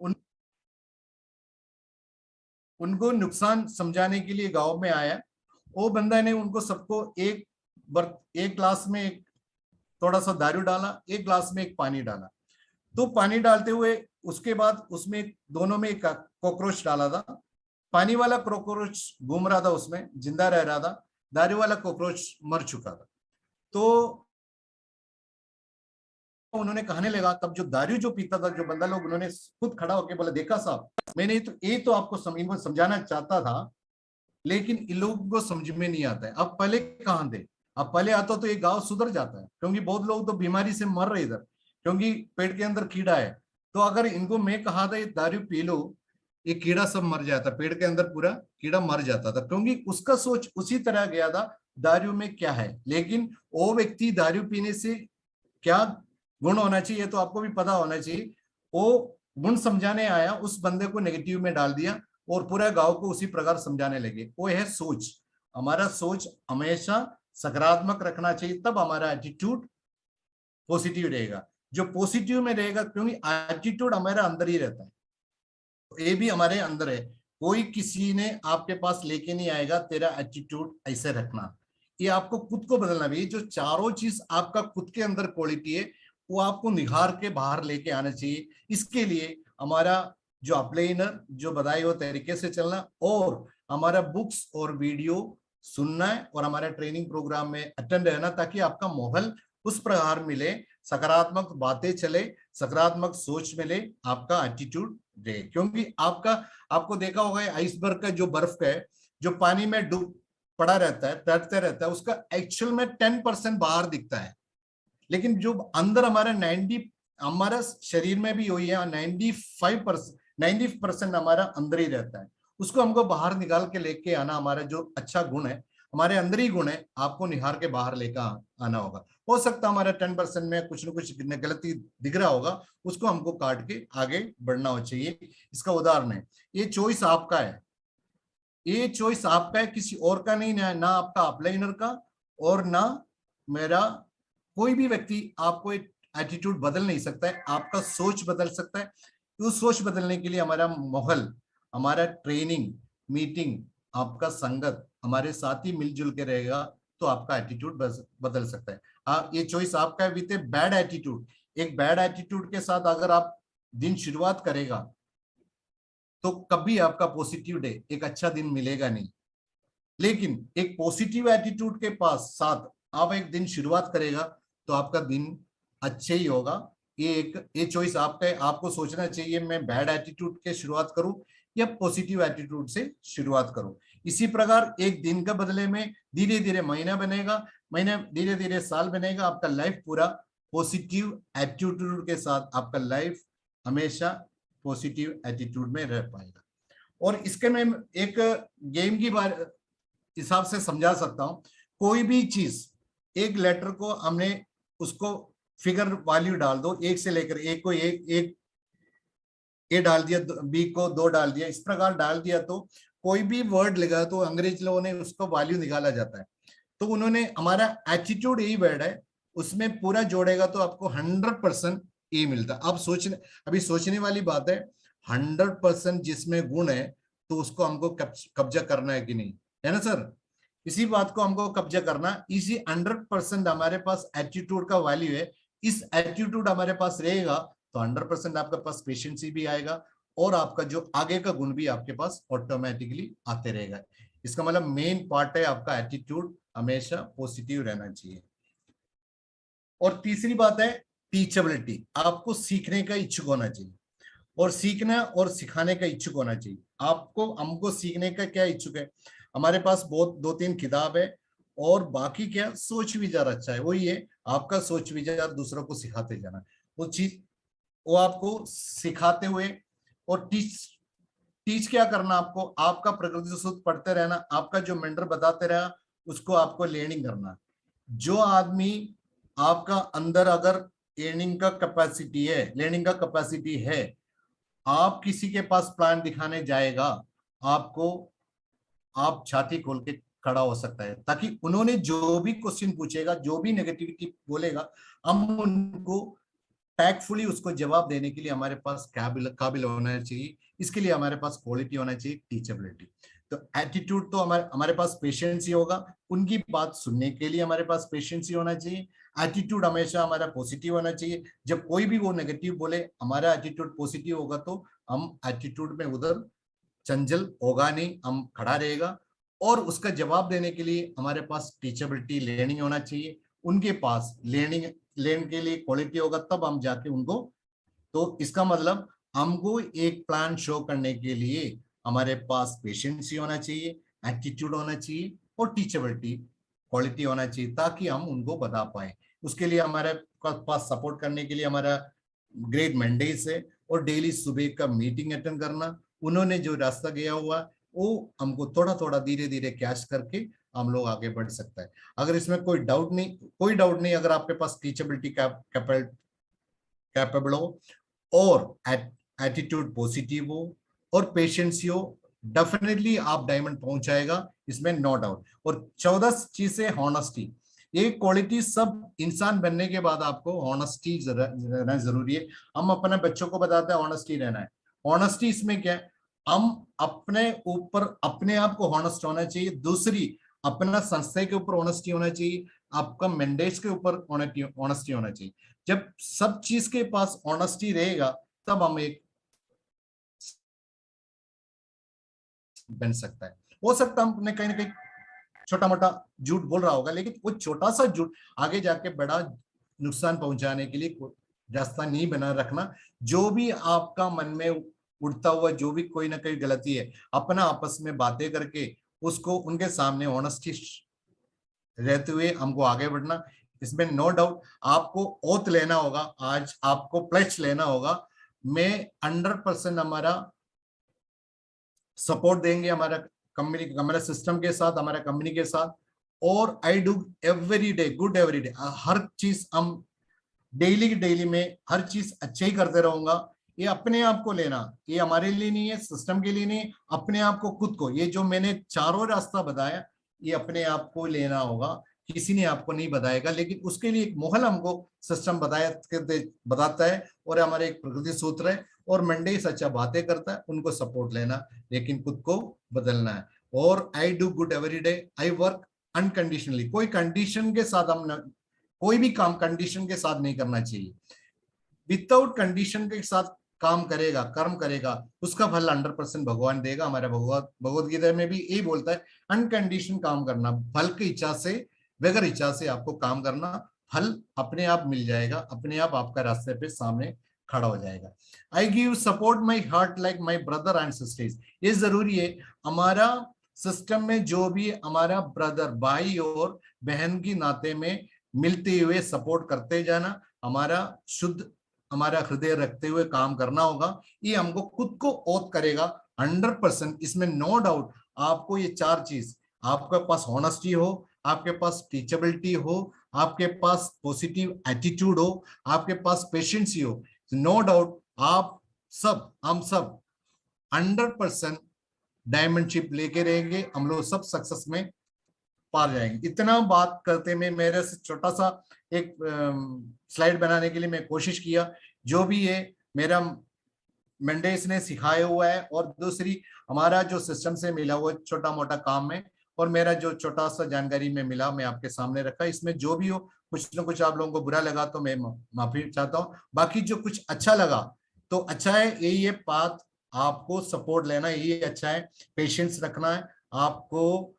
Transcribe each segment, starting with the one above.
उन उनको नुकसान समझाने के लिए गांव में आया। वो बंदा ने उनको सबको एक ग्लास में एक थोड़ा सा दारू डाला, एक ग्लास में एक पानी डाला। तो पानी डालते हुए उसके बाद उसमें दोनों में एक कॉकरोच डाला था। पानी वाला कॉकरोच घूम रहा था, उसमें जिंदा रह रहा था। दारू वाला कॉकरोच मर चुका था। तो उन्होंने कहने लगा, तब जो दारू जो पीता था जो बंदा लोग, उन्होंने खुद खड़ा होकर बोला, देखा साहब, मैंने ये तो आपको इनको समझाना चाहता था, लेकिन इन लोगों को समझ में नहीं आता है। अब पहले कहाँ थे? अब पहले आता तो ये गांव सुधर जाता है, क्योंकि बहुत लोग तो बीमारी से मर रहे इधर, क्योंकि पेट के अंदर कीड़ा है। तो अगर इनको मैं कहा था ये दारू पी लो, ये कीड़ा सब मर जाता, पेट के अंदर पूरा कीड़ा मर जाता था, क्योंकि उसका सोच उसी तरह गया था दारू में क्या है। लेकिन वो व्यक्ति दारू पीने से क्या गुण होना चाहिए तो आपको भी पता होना चाहिए। वो गुण समझाने आया, उस बंदे को नेगेटिव में डाल दिया और पूरे गांव को उसी प्रकार समझाने लगे। वो है सोच। हमारा सोच हमेशा सकारात्मक रखना चाहिए, तब हमारा एटीट्यूड पॉजिटिव रहेगा। जो पॉजिटिव में रहेगा, क्योंकि एटीट्यूड हमारा अंदर ही रहता है, तो ये भी हमारे अंदर है। कोई किसी ने आपके पास लेके नहीं आएगा तेरा एटीट्यूड ऐसे रखना। ये आपको खुद को बदलना भी। जो चारों चीज आपका खुद के अंदर क्वालिटी है, वो आपको निखार के बाहर लेके आना चाहिए। इसके लिए हमारा जो अपलाइनर जो बताए वो तरीके से चलना, और हमारा बुक्स और वीडियो सुनना है, और हमारे ट्रेनिंग प्रोग्राम में अटेंड रहना, ताकि आपका माहौल उस प्रकार मिले, सकारात्मक बातें चले, सकारात्मक सोच मिले, आपका एटीट्यूड रहे। क्योंकि आपको देखा होगा आइसबर्ग का जो बर्फ का है, जो पानी में डूब पड़ा रहता है, तैरते रहता है, उसका एक्चुअल में 10% बाहर दिखता है। लेकिन जो अंदर हमारा 90, हमारा शरीर में भी वही है, 95% हमारा अंदर ही रहता है। उसको हमको बाहर निकाल के लेके आना, हमारा जो अच्छा गुण है, हमारे अंदर ही गुण है, आपको निहार के बाहर लेकर आना होगा। हो सकता है हमारा 10% में कुछ न कुछ गलती दिख रहा होगा, उसको हमको काट के आगे बढ़ना हो चाहिए। इसका उदाहरण है, ये चॉइस आपका है, ये चॉइस आपका है, किसी और का नहीं है, ना आपका अपलाइनर का और ना मेरा। कोई भी व्यक्ति आपको एटीट्यूड बदल नहीं सकता है, आपका सोच बदल सकता है। उस सोच बदलने के लिए हमारा माहौल, हमारा ट्रेनिंग, मीटिंग, आपका संगत हमारे साथ ही मिलजुल के रहेगा, तो आपका एटीट्यूड बदल सकता है। हाँ, ये चॉइस आपका है विद ए बैड एटीट्यूड। एक बैड एटीट्यूड के साथ अगर आप दिन शुरुआत करेगा, तो कभी आपका पॉजिटिव डे, एक अच्छा दिन मिलेगा नहीं। लेकिन एक पॉजिटिव एटीट्यूड के पास साथ आप एक दिन शुरुआत करेगा, तो आपका दिन अच्छे ही होगा। ये चॉइस आपका है, आपको सोचना चाहिए मैं बैड एटीट्यूड के शुरुआत करूं या पॉजिटिव एटीट्यूड से शुरुआत करूं। इसी प्रकार एक दिन का बदले में धीरे धीरे महीना बनेगा, महीना धीरे धीरे साल बनेगा, आपका लाइफ पूरा पॉजिटिव एटीट्यूड के साथ, आपका लाइफ हमेशा पॉजिटिव एटीट्यूड में रह पाएगा। और इसके में एक गेम की बार हिसाब से समझा सकता हूं। कोई भी चीज, एक लेटर को हमने उसको फिगर वैल्यू डाल दो, एक से लेकर एक को एक ए डाल दिया, बी को 2 डाल दिया, इस प्रकार डाल दिया, तो कोई भी वर्ड लगा तो अंग्रेज लोगों ने उसको वैल्यू निकाला जाता है। तो उन्होंने, हमारा एटीट्यूड यही वर्ड है, उसमें पूरा जोड़ेगा तो आपको 100% ए मिलता है। अब अभी सोचने वाली बात है, 100% जिसमें गुण है, तो उसको हमको कब्जा करना है कि नहीं, है ना सर? इसी बात को हमको कब्जा करना, इसी 100% हमारे पास एटीट्यूड का वैल्यू है। इस एटीट्यूड हमारे पास रहेगा तो 100% आपके पास पेशेंसी भी आएगा, और आपका जो आगे का गुण भी आपके पास ऑटोमेटिकली आते रहेगा। इसका मतलब मेन पार्ट है आपका एटीट्यूड हमेशा पॉजिटिव रहना चाहिए। और तीसरी बात है टीचेबिलिटी, आपको सीखने का इच्छुक होना चाहिए, और सीखना और सिखाने का इच्छुक होना चाहिए। आपको, हमको सीखने का क्या इच्छुक है, हमारे पास बहुत 2-3 किताब है, और बाकी क्या सोच विचार अच्छा है, वही है आपका सोच विचार दूसरों को सिखाते जाना। वो चीज, वो आपको सिखाते हुए, और टीच टीच क्या करना आपको, आपका प्रकृति सूत्र पढ़ते रहना, आपका जो मेंटर बताते रहा उसको आपको लर्निंग करना। जो आदमी आपका अंदर अगर लर्निंग का कैपेसिटी है, आप किसी के पास प्लान दिखाने जाएगा, आपको, आप छाती खोल के खड़ा हो सकता है, ताकि उन्होंने जो भी क्वेश्चन पूछेगा, जो भी नेगेटिविटी बोलेगा, हम उनको टैक्टफुली उसको जवाब देने के लिए हमारे पास काबिल होना चाहिए। इसके लिए हमारे पास क्वालिटी होना चाहिए, टीचेबिलिटी। तो एटीट्यूड तो हमारे पास पेशेंस ही होगा, उनकी बात सुनने के लिए हमारे पास पेशेंस ही होना चाहिए। एटीट्यूड हमेशा हमारा पॉजिटिव होना चाहिए। जब कोई भी वो नेगेटिव बोले, हमारा एटीट्यूड पॉजिटिव होगा तो हम एटीट्यूड में उधर चंचल होगा नहीं, हम खड़ा रहेगा। और उसका जवाब देने के लिए हमारे पास टीचेबिलिटी, लर्निंग होना चाहिए। उनके पास लर्निंग के लिए क्वालिटी होगा, तब हम जाके उनको, तो इसका मतलब हमको एक प्लान शो करने के लिए हमारे पास पेशेंस होना चाहिए, एटीट्यूड होना चाहिए और टीचेबिलिटी क्वालिटी होना चाहिए, ताकि हम उनको बता पाए। उसके लिए हमारे पास सपोर्ट करने के लिए हमारा ग्रेट मैंडेट्स है, और डेली सुबह का मीटिंग अटेंड करना। उन्होंने जो रास्ता गया हुआ वो हमको थोड़ा थोड़ा धीरे धीरे कैच करके हम लोग आगे बढ़ सकता है। अगर इसमें कोई डाउट नहीं, अगर आपके पास टीचेबिलिटी कैपेबल हो और एटीट्यूड पॉजिटिव हो और पेशेंस हो, डेफिनेटली आप डायमंड पहुंच जाएगा, इसमें नो डाउट। और 14 चीज है हॉनेस्टी। ये क्वालिटी सब इंसान बनने के बाद आपको हॉनेस्टी रहना जरूरी है। हम अपने बच्चों को बताते हैं हॉनेस्टी रहना है। हॉनेस्टी इसमें क्या है, हम अपने ऊपर अपने आप को हॉनेस्ट होना चाहिए, दूसरी अपना संस्था के ऊपर ऑनेस्टी होना चाहिए, आपका मैंडेट्स के ऊपर ऑनेस्टी होना चाहिए। जब सब चीज के पास ऑनेस्टी रहेगा, तब हम एक बन सकता है। हो सकता है हमने कहीं ना कहीं छोटा मोटा झूठ बोल रहा होगा, लेकिन वो छोटा सा झूठ आगे जाके बड़ा नुकसान पहुंचाने के लिए रास्ता नहीं बना रखना। जो भी आपका मन में उड़ता हुआ जो भी कोई ना कोई गलती है, अपना आपस में बातें करके उसको उनके सामने ऑनेस्टी रहते हुए हमको आगे बढ़ना। इसमें नो डाउट आपको ओथ लेना होगा, आज आपको प्लेज लेना होगा। मैं 100% हमारा सपोर्ट देंगे, हमारा कंपनी, हमारे सिस्टम के साथ, हमारा कंपनी के साथ। और I do every day good, every day हर चीज हम डेली में हर चीज अच्छे ही करते रहूंगा। ये अपने आप को लेना, ये हमारे लिए नहीं है, सिस्टम के लिए नहीं, अपने आप को, खुद को, ये जो मैंने चारों रास्ता बताया ये अपने आप को लेना होगा, किसी ने आपको नहीं बताएगा। लेकिन उसके लिए एक मोहल हमको सिस्टम बताता है, और हमारे एक प्रकृति सूत्र है, और मंडे सच्चा बातें करता है, उनको सपोर्ट लेना, लेकिन खुद को बदलना है। और I do good every day, I work unconditionally. कोई कंडीशन के साथ कोई भी काम कंडीशन के साथ नहीं करना चाहिए। विदाउट कंडीशन के साथ काम करेगा, कर्म करेगा, उसका फल 100% भगवान देगा। हमारे भगवत गीता में भी यही बोलता है, अनकंडीशन काम करना, फल की इच्छा से, बगैर इच्छा से आपको काम करना, फल अपने आप मिल जाएगा, अपने आप आपका रास्ते पे सामने खड़ा हो जाएगा। I give support my heart like my brother and sisters. ये जरूरी है, हमारा सिस्टम में जो भी हमारा ब्रदर, भाई और बहन की नाते में मिलते हुए सपोर्ट करते जाना, हमारा शुद्ध, हमारा हृदय रखते हुए काम करना होगा। ये हमको खुद को ओथ करेगा 100%, इसमें नो डाउट। आपको ये चार चीज, आपके पास ऑनेस्टी हो, आपके पास टीचेबिलिटी हो, आपके पास पॉजिटिव एटीट्यूड हो, आपके पास पेशेंसी हो, नो डाउट आप सब, हम सब 100% डायमंडशिप लेके रहेंगे, हम लोग सब सक्सेस में पार जाएंगे। इतना बात करते में मेरे से छोटा सा एक स्लाइड बनाने के लिए मैं कोशिश किया। जो भी है मेरा मंडेस ने सिखाया हुआ है, और दूसरी हमारा जो सिस्टम से मिला हुआ छोटा मोटा काम है, और मेरा जो छोटा सा जानकारी में मिला मैं आपके सामने रखा। इसमें जो भी हो, कुछ ना कुछ आप लोगों को बुरा लगा तो मैं माफी चाहता हूँ, बाकी जो कुछ अच्छा लगा तो अच्छा है। यही है बात, आपको सपोर्ट लेना यही अच्छा है, पेशेंस रखना है, आपको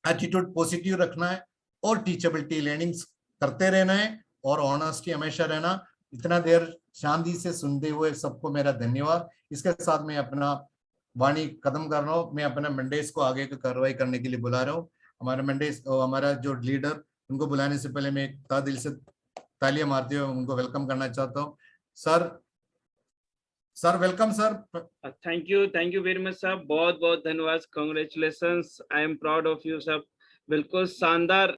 एटीट्यूड पॉजिटिव रखना है, और टीचेबिलिटी लर्निंग्स करते रहना है, और ऑनेस्टी हमेशा रहना। इतना देर शांति से सुनते हुए सबको मेरा धन्यवाद। इसके साथ मैं अपना वाणी खत्म कर रहा हूँ। मैं अपने मंडेस को आगे की कार्रवाई करने के लिए बुला रहा हूँ। हमारे मंडेस, हमारा जो लीडर, उनको बुलाने से पहले मैं तहे दिल से तालियां मारते हुए उनको वेलकम करना चाहता हूँ। Sir welcome sir. Thank you very much साहब, बहुत बहुत धन्यवाद, congratulations, I am proud of you साहब, बिल्कुल शानदार